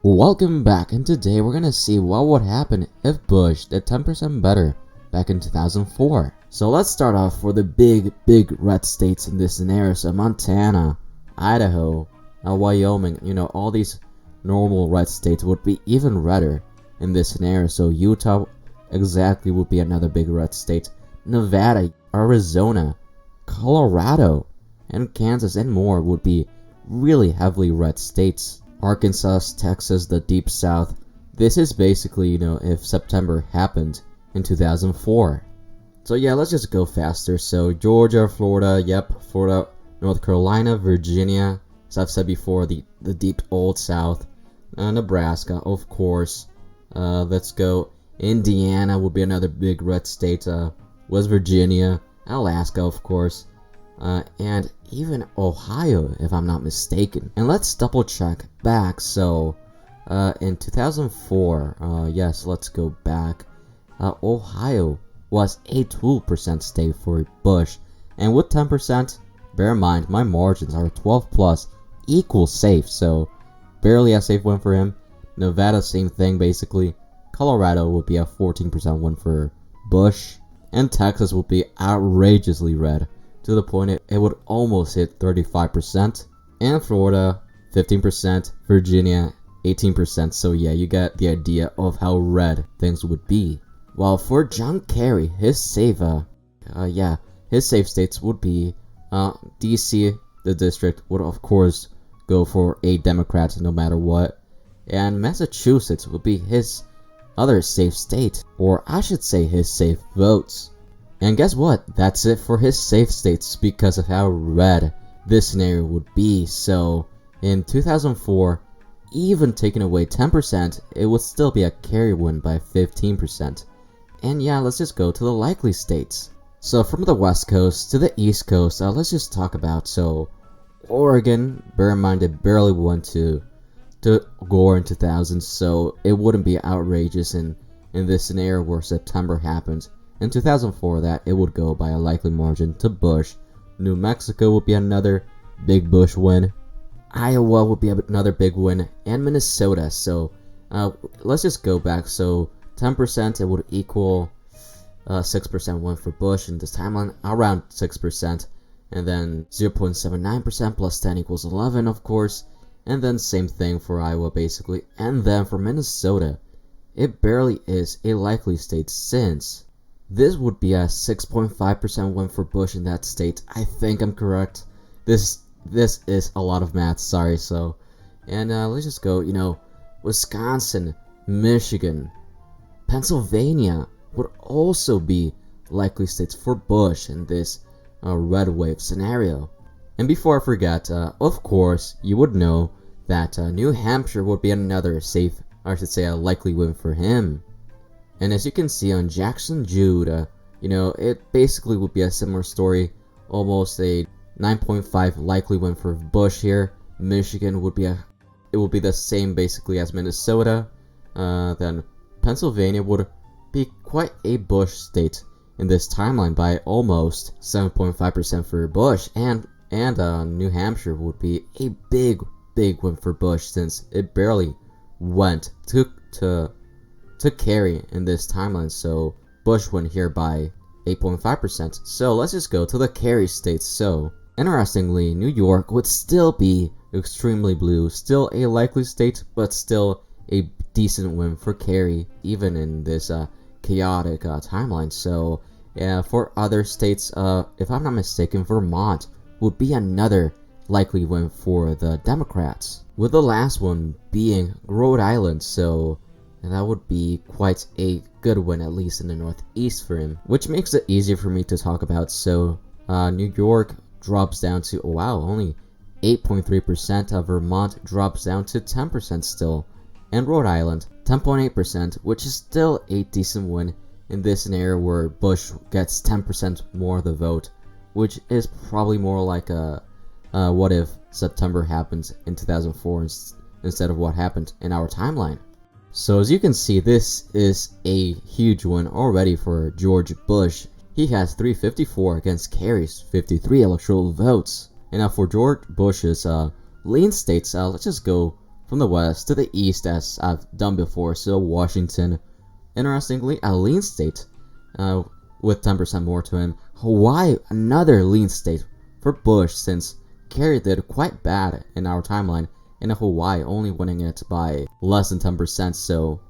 Welcome back, and today we're gonna see what would happen if Bush did 10% better back in 2004. So let's start off for the big red states in this scenario. So Montana, Idaho, Wyoming, all these normal red states would be even redder in this scenario. So Utah exactly would be another big red state. Nevada, Arizona, Colorado, and Kansas and more would be really heavily red states. Arkansas, Texas, the Deep South. This is basically, if September happened in 2004. So yeah, let's just go faster. So Georgia, Florida, Florida, North Carolina, Virginia, as I've said before, the deep old South. Nebraska, of course. Let's go. Indiana would be another big red state. West Virginia, Alaska, of course. And even Ohio, if I'm not mistaken. And let's double check back. So, in 2004, yes, let's go back. Ohio was a 12% state for Bush. And with 10%, bear in mind, my margins are 12 plus equals safe. So, barely a safe win for him. Nevada, same thing, basically. Colorado would be a 14% win for Bush. And Texas would be outrageously red, to the point it would almost hit 35%. And Florida, 15%. Virginia, 18%. So yeah, you get the idea of how red things would be. While for John Kerry, his safe states would be DC, the district, would of course go for a Democrat no matter what. And Massachusetts would be his other safe state, or I should say his safe votes. And guess what? That's it for his safe states because of how red this scenario would be. So in 2004, even taking away 10%, it would still be a Kerry win by 15%. And yeah, let's just go to the likely states. So from the West Coast to the East Coast, let's just talk about, so Oregon, bear in mind it barely went to Gore in 2000, so it wouldn't be outrageous in this scenario where September happened. In 2004, that it would go by a likely margin to Bush. New Mexico would be another big Bush win. Iowa would be another big win, and Minnesota. So let's just go back. So 10%, it would equal 6% win for Bush in this timeline, around 6%, and then 0.79% plus 10 equals 11, of course, and then same thing for Iowa basically, and then for Minnesota, it barely is a likely state since this would be a 6.5% win for Bush in that state. I think I'm correct. This is a lot of math, sorry. So, and let's just go, Wisconsin, Michigan, Pennsylvania would also be likely states for Bush in this red wave scenario. And before I forget, of course, you would know that New Hampshire would be another safe, or I should say a likely win for him. And as you can see on Jackson Jude, it basically would be a similar story, almost a 9.5 likely win for Bush here. Michigan would be the same basically as Minnesota. Then Pennsylvania would be quite a Bush state in this timeline by almost 7.5% for Bush, and New Hampshire would be a big win for Bush since it barely went to Kerry in this timeline. So Bush went here by 8.5%. So let's just go to the Kerry states. So interestingly, New York would still be extremely blue, still a likely state, but still a decent win for Kerry even in this chaotic timeline. So yeah, for other states, if I'm not mistaken, Vermont would be another likely win for the Democrats, with the last one being Rhode Island. So and that would be quite a good win, at least in the Northeast for him, which makes it easier for me to talk about. So New York drops down to, only 8.3%. Vermont drops down to 10% still, and Rhode Island 10.8%, which is still a decent win in this scenario where Bush gets 10% more of the vote, which is probably more like a what if September happens in 2004 instead of what happened in our timeline. So as you can see, this is a huge win already for George Bush. He has 354 against Kerry's 53 electoral votes. And now for George Bush's lean states, let's just go from the west to the east as I've done before. So Washington, interestingly, a lean state with 10% more to him. Hawaii, another lean state for Bush, since Kerry did quite bad in our timeline, and Hawaii only winning it by less than 10%. So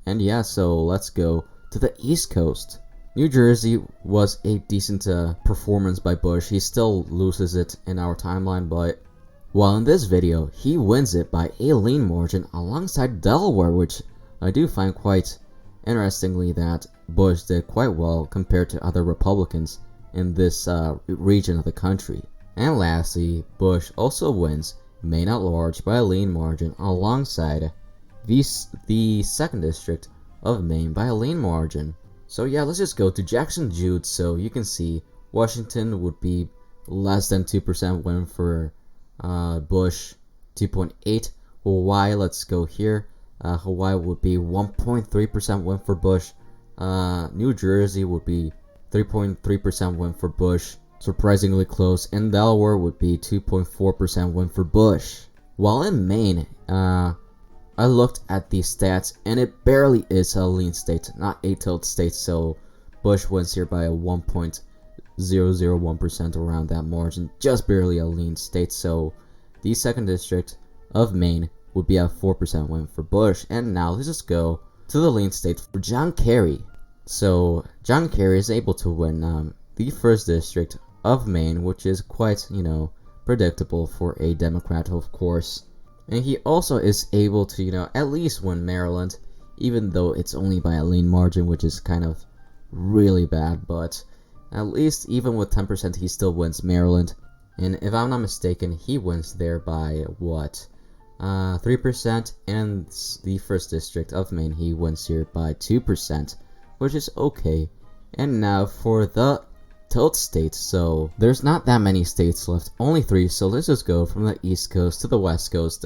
let's go to the East Coast. New Jersey was a decent performance by Bush. He still loses it in our timeline, but while in this video, he wins it by a lean margin alongside Delaware, which I do find quite interestingly that Bush did quite well compared to other Republicans in this region of the country. And lastly, Bush also wins Maine at large by a lean margin alongside the 2nd District of Maine by a lean margin. So yeah, let's just go to Jackson Jude. So you can see Washington would be less than 2% win for Bush, 2.8. Hawaii, let's go here. Hawaii would be 1.3% win for Bush. New Jersey would be 3.3% win for Bush, surprisingly close. And Delaware would be 2.4% win for Bush. While in Maine, I looked at these stats and it barely is a lean state, not a tilt state. So Bush wins here by a 1.001% around that margin, just barely a lean state. So the 2nd District of Maine would be a 4% win for Bush. And now let's just go to the lean state for John Kerry. So John Kerry is able to win the 1st District of Maine, which is quite, predictable for a Democrat, of course. And he also is able to, at least win Maryland, even though it's only by a lean margin, which is kind of really bad. But at least even with 10%, he still wins Maryland. And if I'm not mistaken, he wins there by what? 3%, and the 1st District of Maine, he wins here by 2%, which is okay. And now for the tilt states. So there's not that many states left, only 3. So let's just go from the East Coast to the West Coast.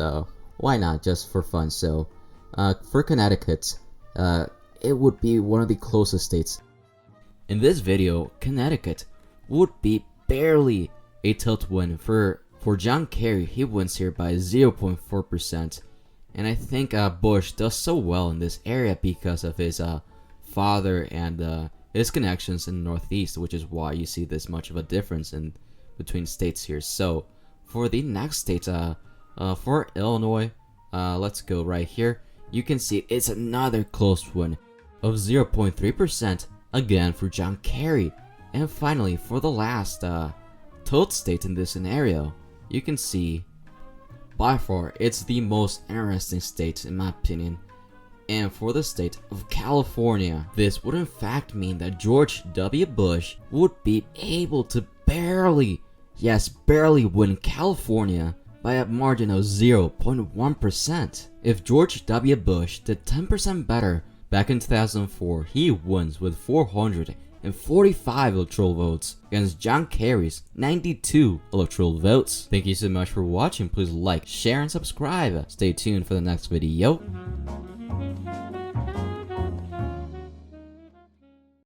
Why not, just for fun? So for Connecticut, it would be one of the closest states. In this video, Connecticut would be barely a tilt win for John Kerry. He wins here by 0.4%, and I think Bush does so well in this area because of his father and his connections in the Northeast, which is why you see this much of a difference in between states here. So for the next state, for Illinois, let's go right here. You can see it's another close win of 0.3% again for John Kerry. And finally, for the last tilt state in this scenario, you can see by far it's the most interesting state in my opinion. And for the state of California, this would in fact mean that George W. Bush would be able to barely win California by a margin of 0.1%. If George W. Bush did 10% better back in 2004, he wins with 445 electoral votes against John Kerry's 92 electoral votes. Thank you so much for watching. Please like, share, and subscribe. Stay tuned for the next video.